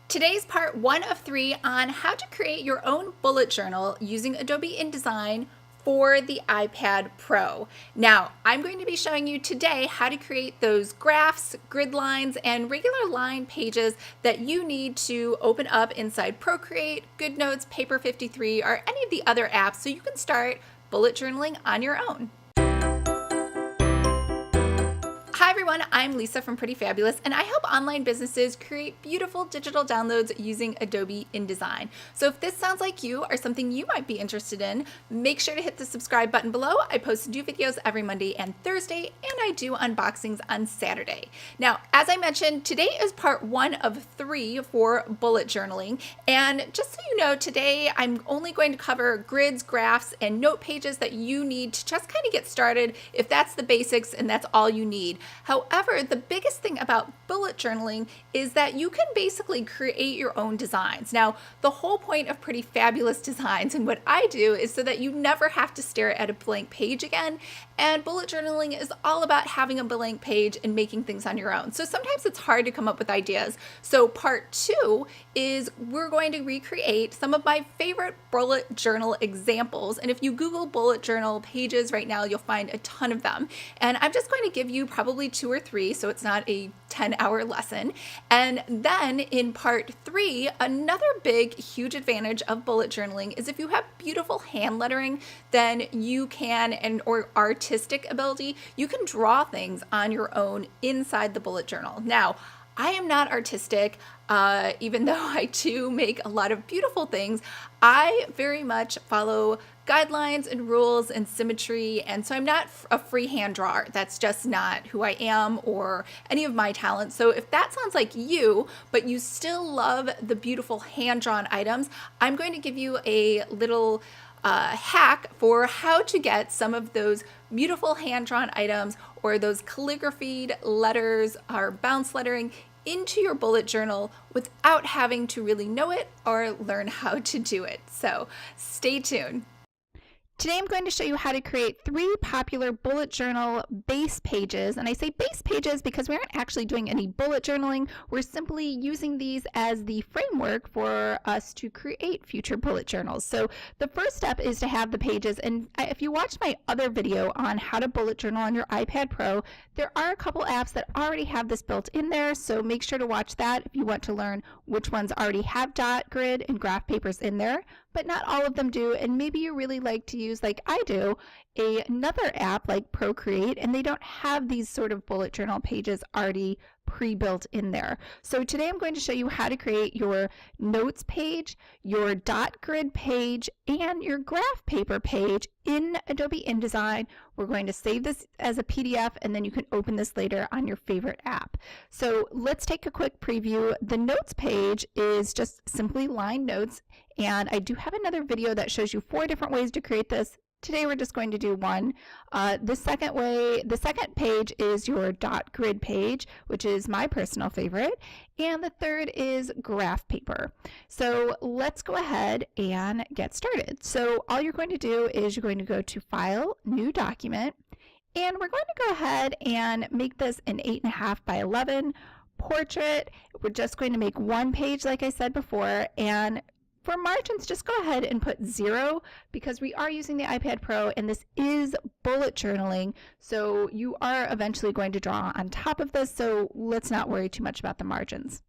Today's part 1 of 3 on how to create your own bullet journal using Adobe InDesign for the iPad Pro. Now, I'm going to be showing you today how to create those graphs, grid lines, and regular line pages that you need to open up inside Procreate, GoodNotes, Paper 53, or any of the other apps so you can start bullet journaling on your own. Hi everyone, I'm Lisa from Pretty Fabulous, and I help online businesses create beautiful digital downloads using Adobe InDesign. So if this sounds like you or something you might be interested in, make sure to hit the subscribe button below. I post new videos every Monday and Thursday, and I do unboxings on Saturday. Now, as I mentioned, today is part 1 of 3 for bullet journaling, and just so you know, today I'm only going to cover grids, graphs, and note pages that you need to just kind of get started if that's the basics and that's all you need. However, the biggest thing about bullet journaling is that you can basically create your own designs. Now, the whole point of Pretty Fabulous Designs and what I do is so that you never have to stare at a blank page again. And bullet journaling is all about having a blank page and making things on your own. So sometimes it's hard to come up with ideas. So part 2 is we're going to recreate some of my favorite bullet journal examples. And if you Google bullet journal pages right now, you'll find a ton of them. And I'm just going to give you probably 2 or 3, so it's not a 10-hour lesson. And then in part 3, another big, huge advantage of bullet journaling is if you have beautiful hand lettering, then you can, or artistic ability, you can draw things on your own inside the bullet journal. Now, I am not artistic, even though I do make a lot of beautiful things. I very much follow guidelines and rules and symmetry, and so I'm not a freehand drawer. That's just not who I am or any of my talents. So if that sounds like you, but you still love the beautiful hand-drawn items, I'm going to give you a little hack for how to get some of those beautiful hand-drawn items or those calligraphied letters or bounce lettering into your bullet journal without having to really know it or learn how to do it. So stay tuned. Today I'm going to show you how to create 3 popular bullet journal base pages. And I say base pages because we aren't actually doing any bullet journaling. We're simply using these as the framework for us to create future bullet journals. So the first step is to have the pages. And if you watch my other video on how to bullet journal on your iPad Pro, there are a couple apps that already have this built in there. So make sure to watch that if you want to learn which ones already have dot, grid, and graph papers in there. But not all of them do, and maybe you really like to use, like I do, another app like Procreate, and they don't have these sort of bullet journal pages already pre-built in there. So today I'm going to show you how to create your notes page, your dot grid page, and your graph paper page in Adobe InDesign. We're going to save this as a PDF, and then you can open this later on your favorite app. So let's take a quick preview. The notes page is just simply line notes, and I do have another video that shows you 4 different ways to create this. Today we're just going to do one. The second page is your dot grid page, which is my personal favorite, and the third is graph paper. So let's go ahead and get started. So all you're going to do is you're going to go to File, New Document, and we're going to go ahead and make this an 8.5 by 11 portrait. We're just going to make one page like I said before, and for margins, just go ahead and put 0 because we are using the iPad Pro and this is bullet journaling, so you are eventually going to draw on top of this, so let's not worry too much about the margins.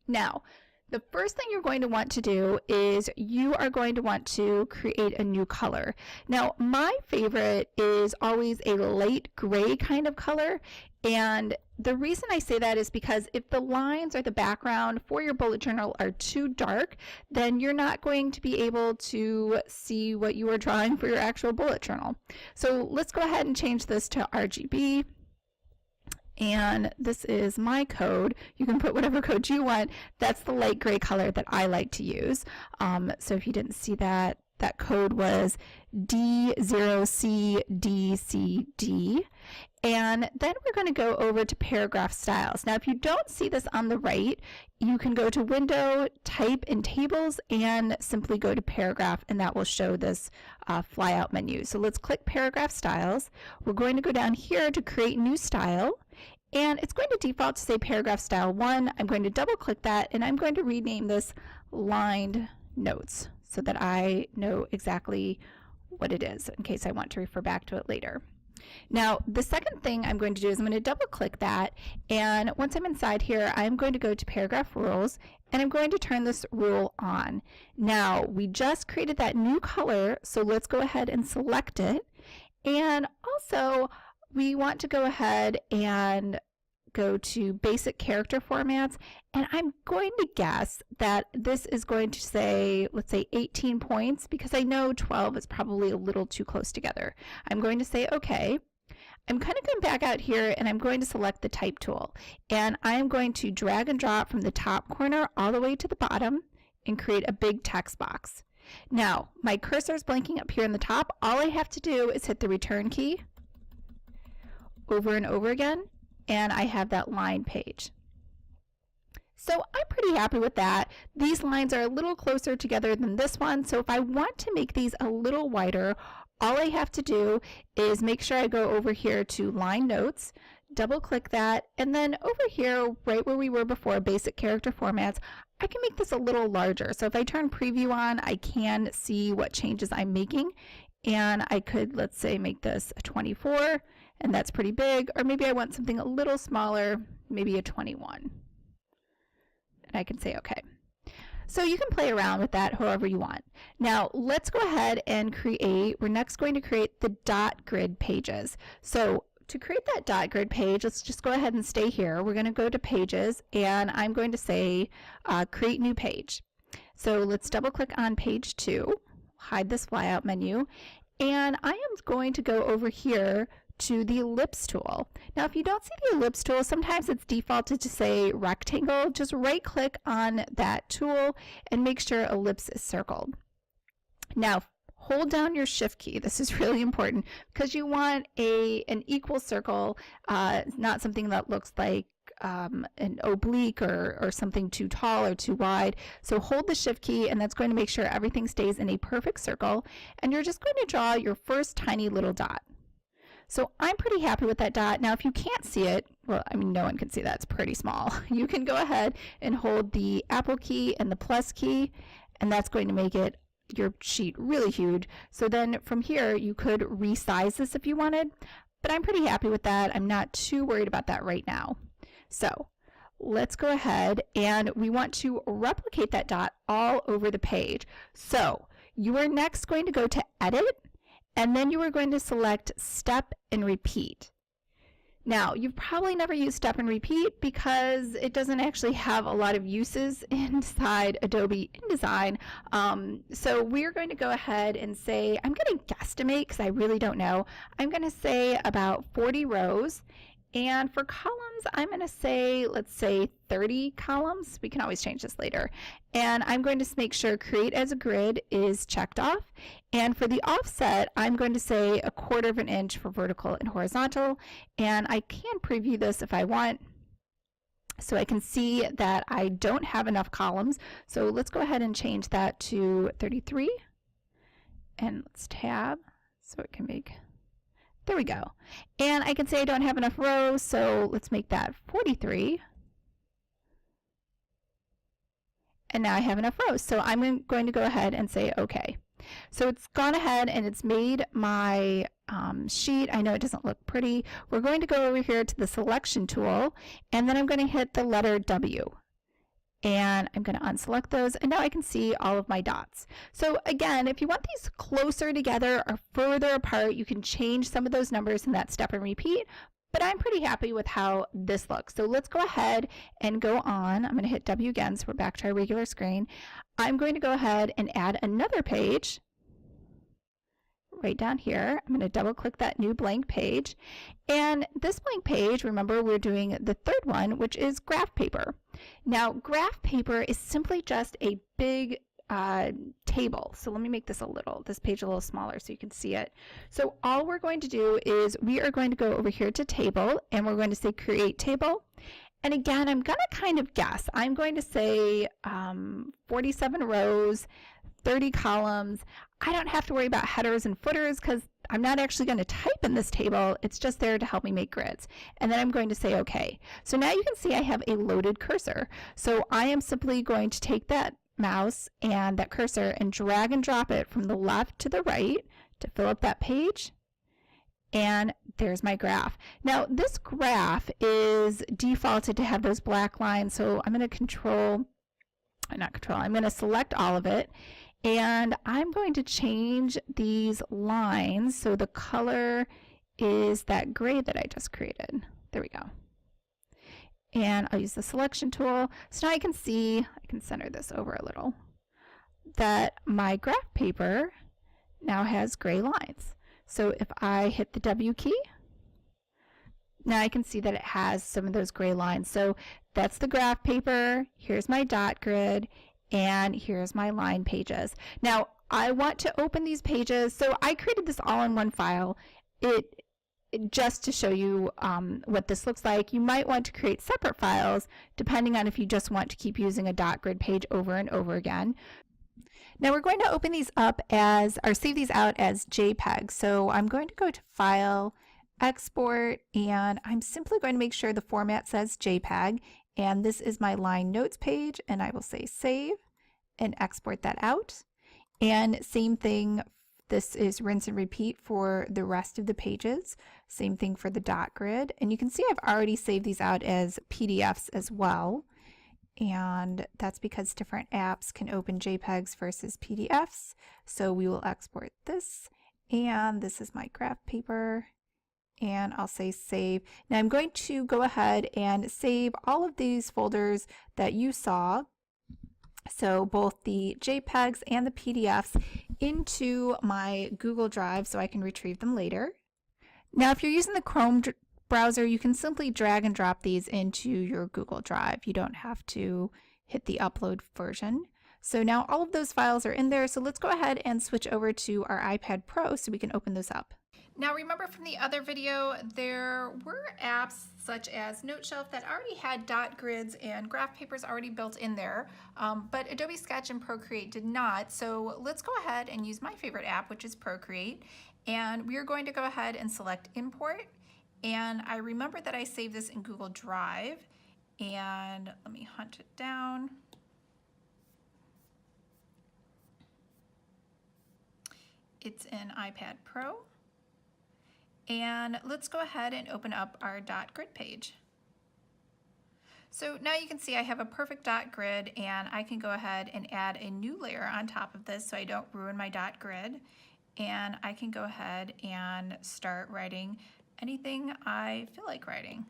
Now, the first thing you're going to want to do is you are going to want to create a new color. Now, my favorite is always a light gray kind of color, and the reason I say that is because if the lines or the background for your bullet journal are too dark, then you're not going to be able to see what you are drawing for your actual bullet journal. So let's go ahead and change this to RGB. And this is my code. You can put whatever code you want. That's the light gray color that I like to use. So if you didn't see that, that code was D0CDCD. And then we're going to go over to paragraph styles. Now, if you don't see this on the right, you can go to Window, type in Tables, and simply go to Paragraph, and that will show this flyout menu. So let's click Paragraph Styles. We're going to go down here to Create New Style, and it's going to default to say paragraph style 1. I'm going to double click that, and I'm going to rename this lined notes so that I know exactly what it is in case I want to refer back to it later. Now, the second thing I'm going to do is I'm going to double click that, and once I'm inside here, I'm going to go to paragraph rules, and I'm going to turn this rule on. Now, we just created that new color, so let's go ahead and select it. And also, we want to go ahead and go to basic character formats, and I'm going to guess that this is going to say, let's say 18 points, because I know 12 is probably a little too close together. I'm going to say okay. I'm going to come back out here, and I'm going to select the type tool, and I'm going to drag and drop from the top corner all the way to the bottom and create a big text box. Now, my cursor is blinking up here in the top. All I have to do is hit the return key over and over again, and I have that line page. So I'm pretty happy with that. These lines are a little closer together than this one, so if I want to make these a little wider, all I have to do is make sure I go over here to line notes, double click that, and then over here, right where we were before, basic character formats, I can make this a little larger. So if I turn preview on, I can see what changes I'm making, and I could, let's say, make this a 24, and that's pretty big, or maybe I want something a little smaller, maybe a 21. And I can say okay. So you can play around with that however you want. Now let's go ahead and we're next going to create the dot grid pages. So to create that dot grid page, let's just go ahead and stay here. We're going to go to pages, and I'm going to say create new page. So let's double click on page 2, hide this flyout menu, and I am going to go over here to the ellipse tool. Now if you don't see the ellipse tool, sometimes it's defaulted to say rectangle. Just right click on that tool and make sure ellipse is circled. Now hold down your shift key. This is really important because you want an equal circle, not something that looks like an oblique or something too tall or too wide. So hold the shift key, and that's going to make sure everything stays in a perfect circle, and you're just going to draw your first tiny little dot. So I'm pretty happy with that dot. Now if you can't see it, well, I mean, no one can see that, it's pretty small. You can go ahead and hold the Apple key and the plus key, and that's going to make it your sheet really huge. So then from here you could resize this if you wanted, but I'm pretty happy with that. I'm not too worried about that right now. So let's go ahead, and we want to replicate that dot all over the page. So you are next going to go to edit, and then you are going to select step and repeat. Now, you've probably never used step and repeat because it doesn't actually have a lot of uses inside Adobe InDesign. So we're going to go ahead and say, I'm going to guesstimate because I really don't know. I'm going to say about 40 rows. And for columns, I'm going to say, let's say 30 columns. We can always change this later. And I'm going to make sure create as a grid is checked off. And for the offset, I'm going to say 1/4 of an inch for vertical and horizontal. And I can preview this if I want, so I can see that I don't have enough columns. So let's go ahead and change that to 33. And let's tab so it can make, there we go. And I can say I don't have enough rows, so let's make that 43. And now I have enough rows. So I'm going to go ahead and say okay. So it's gone ahead and it's made my sheet. I know it doesn't look pretty. We're going to go over here to the selection tool, and then I'm going to hit the letter W. And I'm going to unselect those, and now I can see all of my dots. So again, if you want these closer together or further apart, you can change some of those numbers in that step and repeat, but I'm pretty happy with how this looks. So let's go ahead and go on. I'm going to hit W again, so we're back to our regular screen. I'm going to go ahead and add another page right down here. I'm going to double click that new blank page. And this blank page, remember, we're doing the third one, which is graph paper. Now, graph paper is simply just a big table. So let me make this page a little smaller so you can see it. So all we're going to do is we are going to go over here to table, and we're going to say create table. And again, I'm going to kind of guess. I'm going to say 47 rows, 30 columns. I don't have to worry about headers and footers because I'm not actually going to type in this table. It's just there to help me make grids. And then I'm going to say OK. So now you can see I have a loaded cursor. So I am simply going to take that mouse and that cursor and drag and drop it from the left to the right to fill up that page. And there's my graph. Now this graph is defaulted to have those black lines. So I'm going to I'm going to select all of it. And I'm going to change these lines so the color is that gray that I just created. There we go. And I'll use the selection tool. So now I can see, I can center this over a little, that my graph paper now has gray lines. So if I hit the W key, now I can see that it has some of those gray lines. So that's the graph paper. Here's my dot grid. And here's my line pages. Now I want to open these pages. So I created this all in one file. Just to show you what this looks like. You might want to create separate files depending on if you just want to keep using a dot grid page over and over again. Now we're going to open these up or save these out as JPEG. So I'm going to go to File, Export, and I'm simply going to make sure the format says JPEG. And this is my line notes page, and I will say save and export that out. And same thing, this is rinse and repeat for the rest of the pages. Same thing for the dot grid. And you can see I've already saved these out as PDFs as well. And that's because different apps can open JPEGs versus PDFs. So we will export this, and this is my graph paper. And I'll say save. Now I'm going to go ahead and save all of these folders that you saw, so both the JPEGs and the PDFs, into my Google Drive so I can retrieve them later. Now if you're using the Chrome browser, you can simply drag and drop these into your Google Drive. You don't have to hit the upload version. So now all of those files are in there, so let's go ahead and switch over to our iPad Pro so we can open those up. Now remember from the other video, there were apps such as NoteShelf that already had dot grids and graph papers already built in there, but Adobe Sketch and Procreate did not. So let's go ahead and use my favorite app, which is Procreate, and we are going to go ahead and select Import. And I remember that I saved this in Google Drive, and let me hunt it down. It's in iPad Pro. And let's go ahead and open up our dot grid page. So now you can see I have a perfect dot grid, and I can go ahead and add a new layer on top of this so I don't ruin my dot grid. And I can go ahead and start writing anything I feel like writing.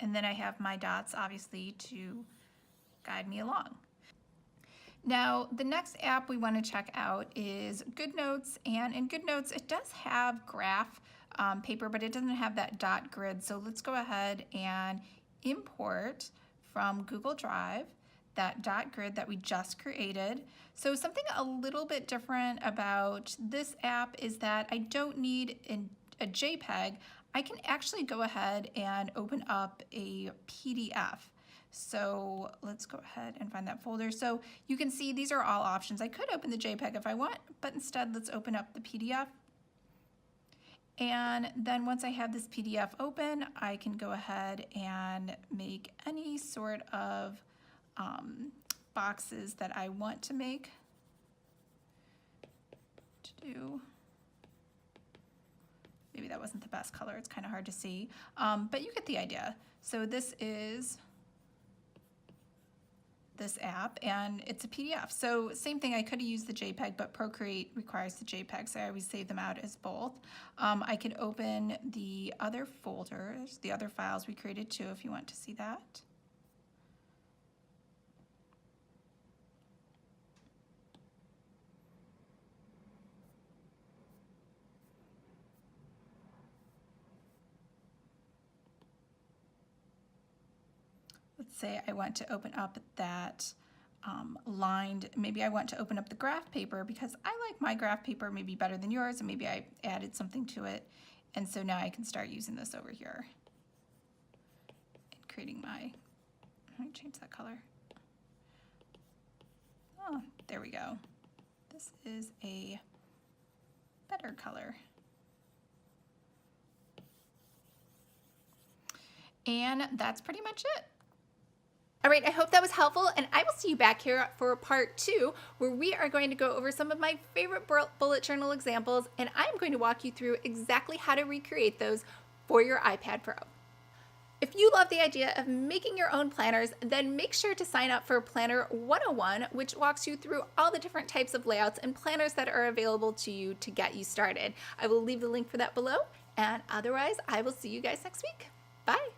And then I have my dots obviously to guide me along. Now, the next app we want to check out is GoodNotes, and in GoodNotes it does have graph paper, but it doesn't have that dot grid. So let's go ahead and import from Google Drive that dot grid that we just created. So something a little bit different about this app is that I don't need a JPEG. I can actually go ahead and open up a PDF. So let's go ahead and find that folder. So you can see these are all options. I could open the JPEG if I want, but instead let's open up the PDF. And then once I have this PDF open, I can go ahead and make any sort of boxes that I want to make. Maybe that wasn't the best color, it's kind of hard to see, but you get the idea. So this is this app, and it's a PDF. So same thing, I could have used the JPEG, but Procreate requires the JPEG, so I always save them out as both. I can open the other folders, the other files we created too, if you want to see that. Let's say I want to open up that lined, maybe I want to open up the graph paper because I like my graph paper maybe better than yours, and maybe I added something to it. And so now I can start using this over here and creating my Let me change that color. Oh, there we go. This is a better color. And that's pretty much it. All right, I hope that was helpful, and I will see you back here for part 2, where we are going to go over some of my favorite bullet journal examples, and I'm going to walk you through exactly how to recreate those for your iPad Pro. If you love the idea of making your own planners, then make sure to sign up for Planner 101, which walks you through all the different types of layouts and planners that are available to you to get you started. I will leave the link for that below, and otherwise, I will see you guys next week. Bye.